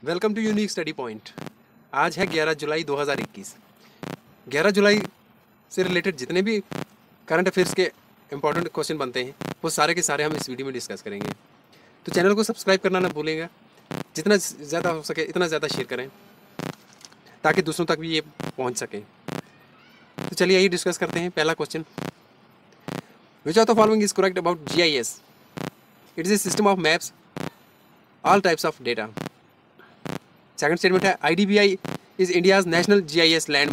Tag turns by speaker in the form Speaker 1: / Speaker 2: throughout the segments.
Speaker 1: Welcome to unique study point. आज है 11 जुलाई 2021। 11 जुलाई से रिलेटेड जितने भी करंट अफेयर्स के इंपॉर्टेंट क्वेश्चन बनते हैं वो सारे के सारे हम इस वीडियो में डिस्कस करेंगे। तो चैनल को सब्सक्राइब करना ना भूलेंगे, जितना ज़्यादा हो सके इतना ज़्यादा शेयर करें ताकि दूसरों तक भी ये पहुंच सके। तो चलिए यही डिस्कस करते हैं। पहला question, which of the following is correct about GIS? It is a system of maps all types of data. Second statement है IDBI is India's national GIS land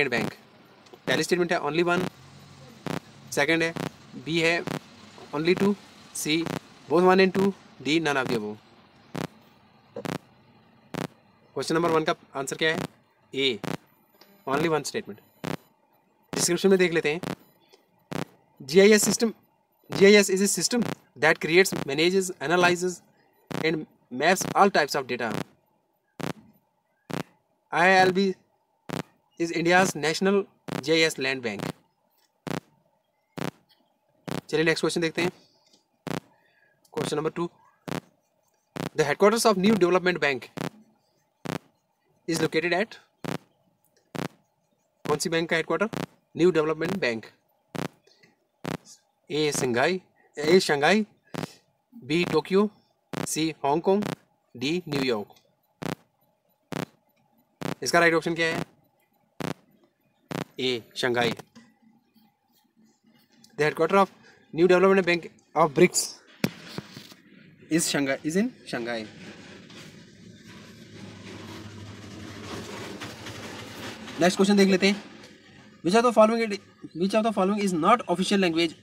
Speaker 1: bank. पहली स्टेटमेंट है ओनली वन। सेकंड है B है only two. C both one and two. D none of the above. Question number 1 का answer क्या है? A, only one statement. Description में देख लेते हैं। GIS is a system that creates, manages, analyzes and maps all types of data. IILB is India's national GIS land bank. चलिए next question देखते हैं। Question number 2, the headquarters of New Development Bank is located at. कौन सी bank का headquarter? New Development Bank. A Shanghai, B Tokyo, C Hong Kong, D New York. इसका right option क्या है? A Shanghai. The headquarter of New Development Bank of BRICS is in Shanghai. Next question देख लेते हैं। Which of the following is not official language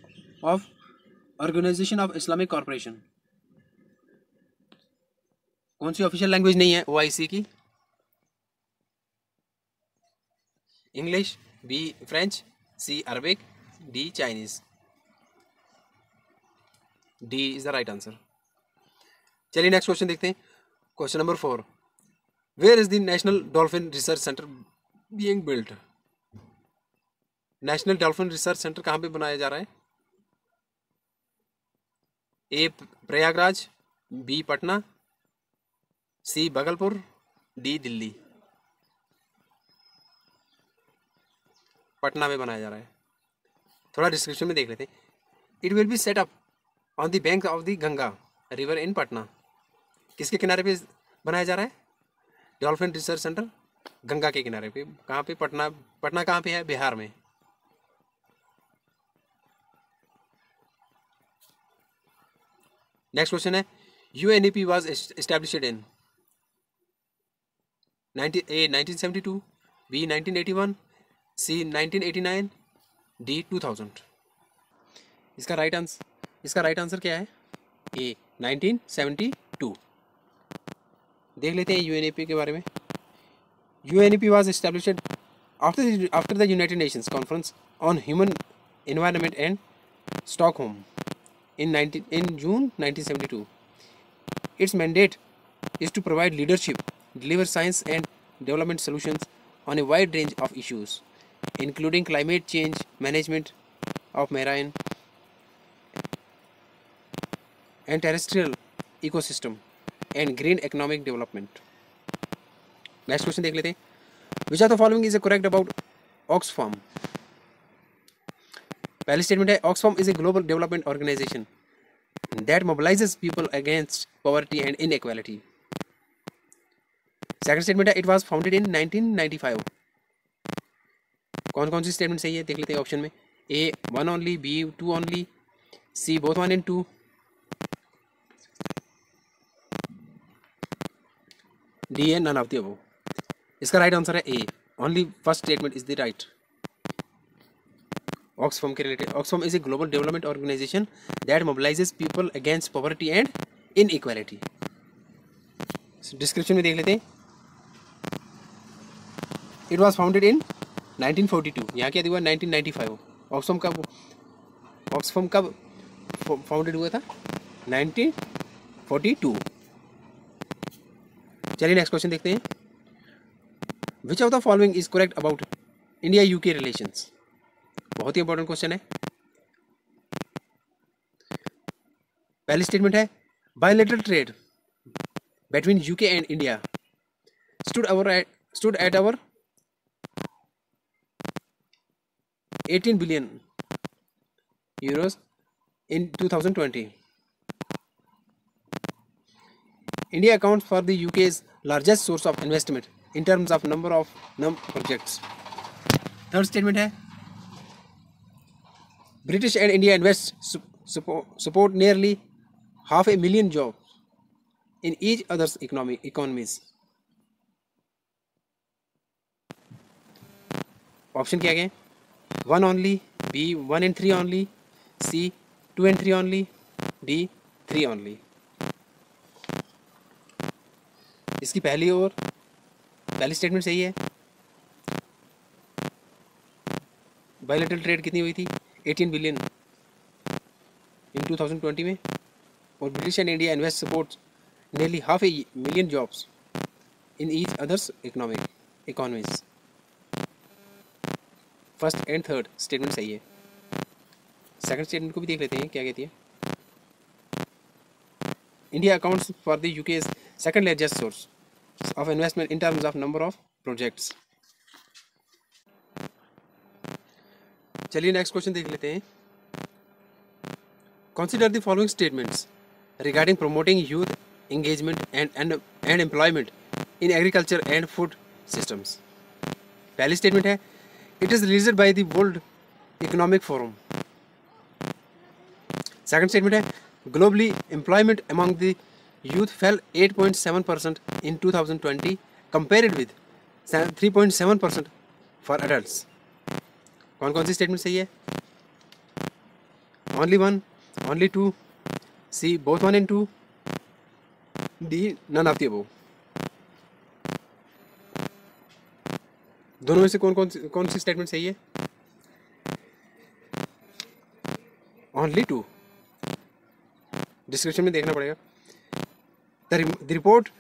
Speaker 1: of organisation of Islamic corporation. कौन सी official language नहीं है OIC की? English, B French, C Arabic, D Chinese. D is the right answer. चलिए next question देखते हैं। Question number 4, where is the national dolphin research centre being built? National dolphin research centre कहाँ पे बनाया जा रहा है? A Prayagraj, B Patna, C Bhagalpur, D Delhi. Patna में बनाया जा रहा है। थोड़ा डिस्क्रिप्शन में देख लेते हैं। It will be set up on the bank of the Ganga river in Patna. किसके किनारे पे बनाया जा रहा है? डॉल्फिन रिसर्च सेंटर गंगा के किनारे पे। कहाँ पे? पटना कहाँ पे है? बिहार में। नेक्स्ट क्वेश्चन है, UNEP was established in. A 1972, B 1981, C 1989, D 2000। इसका राइट आंसर क्या है? A 1972। देख लेते हैं UNEP के बारे में। UNEP was established after the United Nations Conference on Human Environment and Stockholm in June 1972. Its mandate is to provide leadership, deliver science and development solutions on a wide range of issues, including climate change, management of marine and terrestrial ecosystem, and green economic development. Next question देख लेते हैं। Which of the following is correct about Oxfam? पहली statement है Oxfam is a global development organisation that mobilises people against poverty and inequality. Second statement है it was founded in 1995। कौन सी statement सही है देख लेते हैं ऑप्शन में। A one only, B two only, C both one and two, D है नन ऑफ द अबव। इसका राइट आंसर है A, only first statement is the right. Oxfam के related, Oxfam is a global development organisation that mobilises people against poverty and inequality. Description में देख लेते हैं। It was founded in 1942। यहाँ क्या दिया? 1995। ऑक्सफाम कब फाउंडेड हुआ था? 1942। चलिए नेक्स्ट क्वेश्चन देखते हैं। Which of the following is correct about India UK relations? बहुत ही इंपॉर्टेंट क्वेश्चन है। पहली स्टेटमेंट है bilateral trade between UK and India stood at our 18 billion euros in 2020. India accounts for the UK's largest source of investment in terms of number of projects. Third statement है British and India invest support nearly 500,000 jobs in each other's economies. Option क्या गए? 1 only, B 1 and 3 only, C 2 and 3 only, D 3 only. इसकी पहली statement सही है. Bilateral trade कितनी हुई थी? 18 बिलियन इन 2020 में. और British and India invest support nearly 500,000 jobs in each other's economies. First and third statement सही है. सेकंड स्टेटमेंट को भी देख लेते हैं क्या कहती है. India accounts for the UK's second largest source of investment in terms of number of projects. चलिए नेक्स्ट क्वेश्चन देख लेते हैं. Consider the following statements regarding promoting youth engagement and employment in agriculture and food systems. पहली statement है It is released by the World Economic Forum. Second statement है globally employment among the youth fell 8.7% in 2020 compared with 3.7% for adults. कौन कौन सी statement सही है? Only 1, only 2, C both 1 and 2, D none of the above. दोनों में से कौन सी स्टेटमेंट सही है? Only 2. डिस्क्रिप्शन में देखना पड़ेगा. The report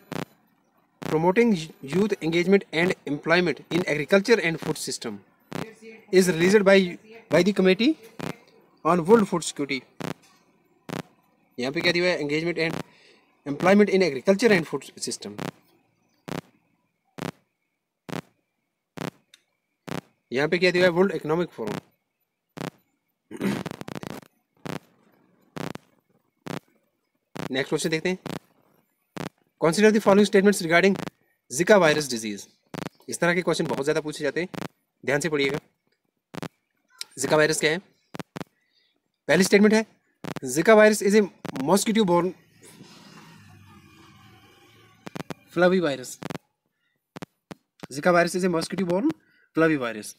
Speaker 1: promoting youth engagement and employment in agriculture and food system is released by the Committee on World Food Security. यहाँ पे क्या दिया है? Engagement and employment in agriculture and food system. यहाँ पे क्या दिया है? World economic forum. Next question देखते हैं. Consider the following statements regarding जिका वायरस डिजीज. इस तरह के क्वेश्चन बहुत ज़्यादा पूछे जाते हैं, ध्यान से पढ़िएगा. जिका वायरस क्या है? पहली स्टेटमेंट है Zika virus is a mosquito borne flavivirus. Zika virus is a mosquito borne flavivirus.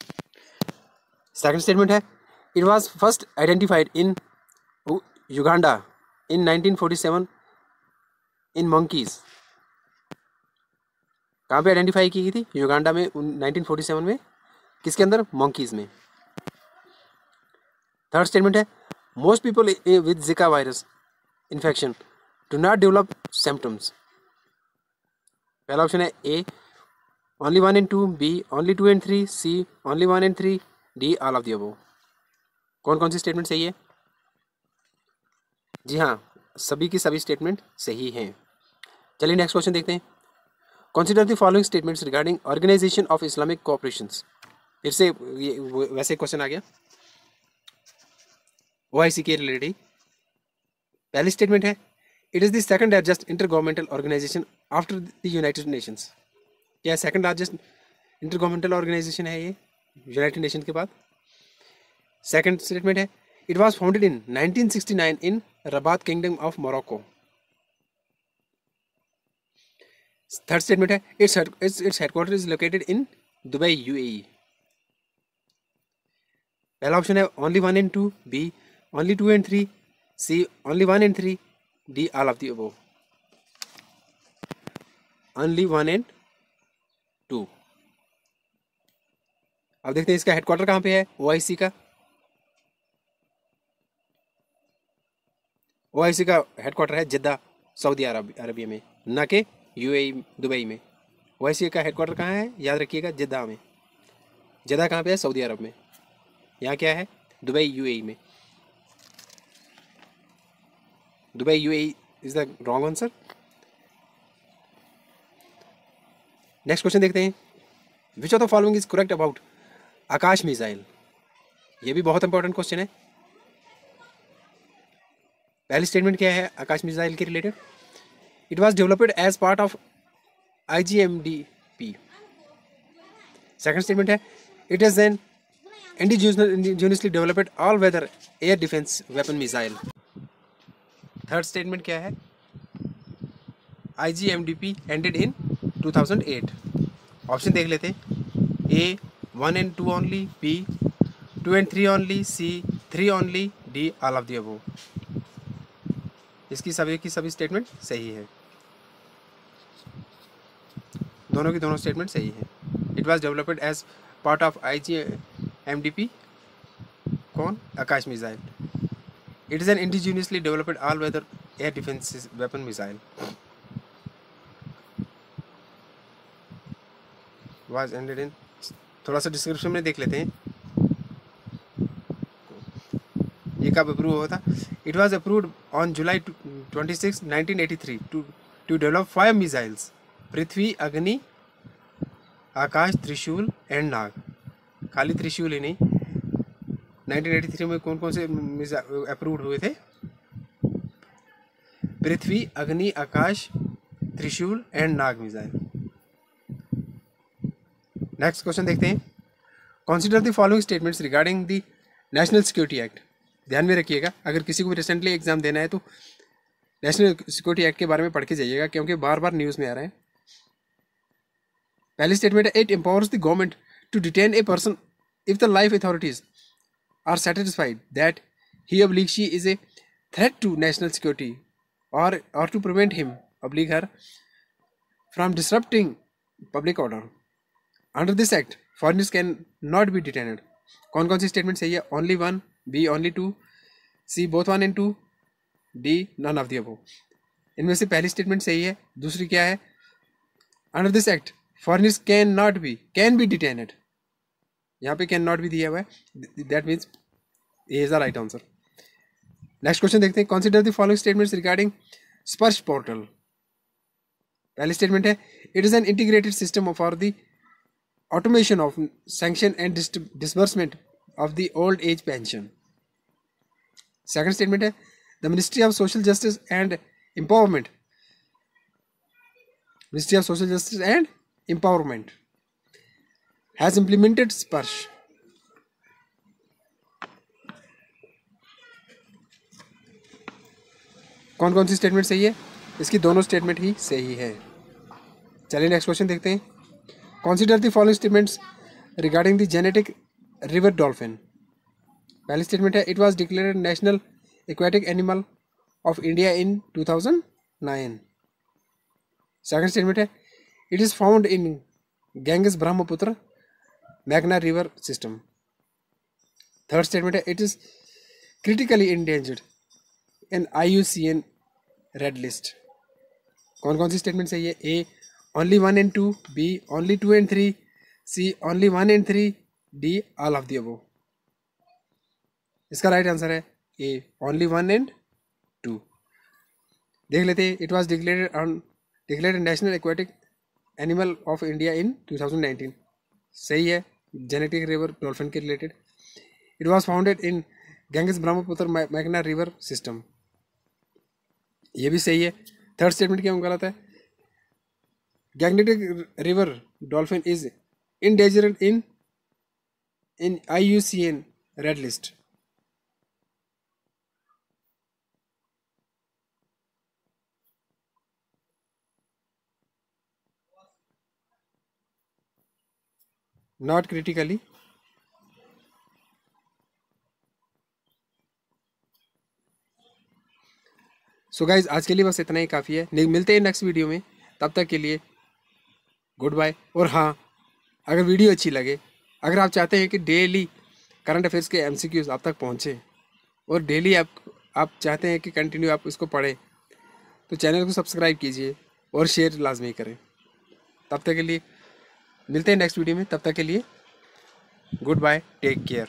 Speaker 1: Second statement है it was first identified in Uganda in 1947 in monkeys. कहाँ पे आइडेंटिफाई की गई थी? युगांडा में 1947 में. किसके अंदर? मंकीज में. थर्ड स्टेटमेंट है most people with Zika virus infection do not develop symptoms. पहला ऑप्शन है A only 1 and 2, B only 2 and 3, C only 1 and 3, D all of the above. कौन कौन सी स्टेटमेंट सही है? जी हाँ, सभी की सभी स्टेटमेंट सही हैं. चलिए नेक्स्ट क्वेश्चन देखते हैं. Consider the following statements regarding organisation of Islamic cooperations. फिर से वैसे क्वेश्चन आ गया OIC के रिलेटेड. पहली स्टेटमेंट है it is the second largest intergovernmental organisation after the United Nations. क्या second largest intergovernmental organisation है ये यूनाइटेड नेशन के बाद? सेकंड स्टेटमेंट है it was founded in 1969 in Rabat kingdom of Morocco. Third statement है its headquarter is located in Dubai UAE. पहला option है only 1 and 2, B only 2 and 3, C only 1 and 3, D all of the above. Only 1 and 2. अब देखते हैं इसका headquarter कहाँ पे है OIC का. OIC का हेडक्वार्टर है जिद्दा सऊदी अरबिया में, ना कि UAE दुबई में. OIC का हेडक्वार्टर कहाँ है? याद रखिएगा जिद्दा में. जिद्दा कहाँ पे है? सऊदी अरब में. यहाँ क्या है? दुबई UAE में. Dubai UAE is the wrong answer. Next question देखते हैं, which of the following is correct about Akash missile. ये भी बहुत इंपॉर्टेंट क्वेश्चन है। पहली स्टेटमेंट क्या है आकाश मिसाइल के related, it was developed as part of IGMDP। Second statement है it is an indigenously developed all weather air defence weapon missile. Third statement क्या है, IGMDP एंडेड इन 2008। ऑप्शन देख लेते हैं, A 1 and 2 only, B 2 and 3 only, C 3 only, D all of the above। इसकी सभी की सभी स्टेटमेंट सही है, दोनों की दोनों स्टेटमेंट सही है। It was developed as part of IGMDP, कौन, Akash missile. It is an indigenously developed all weather air defence weapon missile. Was ended in, थोड़ा सा डिस्क्रिप्शन में देख लेते हैं ये कब अप्रूव हुआ था। It was approved on July 26, 1983 to develop 5 missiles, Prithvi, Agni, Akash, त्रिशूल एंड नाग। खाली त्रिशूल ही नहीं, 1983 में कौन कौन से अप्रूव्ड हुए थे, पृथ्वी, अग्नि, आकाश, त्रिशूल and Nag missile. Next question देखते हैं, consider the following statements regarding the national security act. ध्यान में रखिएगा, अगर किसी को भी रिसेंटली एग्जाम देना है तो नेशनल सिक्योरिटी एक्ट के बारे में पढ़ के जाइएगा, क्योंकि बार बार न्यूज़ में आ रहा है। पहली स्टेटमेंट है it empowers the government to detain a person if the life authorities are satisfied that he oblique she is a threat to national security और to prevent him oblique her from disrupting public order. Under this act foreigners can not be detained. कौन कौन सी statement सही है, only 1, B only 2, C both 1 and 2, D none of the above. इनमें से पहली statement सही है, दूसरी क्या है, under this act foreigners can be detained. यहाँ पे कैन नॉट बी दिया हुआ है, that means a is the right answer. Next question देखते हैं, consider the following statements regarding Sparsh portal. पहली स्टेटमेंट है it is an integrated system for the automation of sanction and disbursement of the old age pension। Second statement है the Ministry of Social Justice and Empowerment has implemented Sparsh। कौन कौन सी statement सही है, इसकी दोनों statement ही सही है। चलिए नेक्स्ट क्वेश्चन देखते हैं, consider the following statements regarding the genetic river dolphin. पहली स्टेटमेंट है it was declared national aquatic animal of India in 2009। Second statement है it is found in Ganges Brahmaputra मैग्ना रिवर सिस्टम। थर्ड स्टेटमेंट है it is critically endangered in IUCN red list. कौन कौन सी statement सही है, A only 1 and 2, B only 2 and 3, C only 1 and 3, D all of the above. इसका right answer है A only 1 and 2। देख लेते हैं, it was declared national aquatic animal of India in 2019। सही है, जेनेटिक रिवर डॉल्फिन के related. It was founded in Ganges Brahmaputra मैग्ना river system, ये भी सही है। थर्ड स्टेटमेंट क्या गलत है, Gangetic river dolphin is endangered in IUCN red list. Not critically. So guys आज के लिए बस इतना ही काफ़ी है, मिलते हैं नेक्स्ट वीडियो में, तब तक के लिए गुड बाय। और हाँ, अगर वीडियो अच्छी लगे, अगर आप चाहते हैं कि डेली करंट अफेयर्स के MCQs आप तक पहुँचे और डेली आप चाहते हैं कि कंटिन्यू आप इसको पढ़ें, तो चैनल को सब्सक्राइब कीजिए और शेयर लाजमी करें। तब तक के लिए मिलते हैं नेक्स्ट वीडियो में, तब तक के लिए गुड बाय, टेक केयर।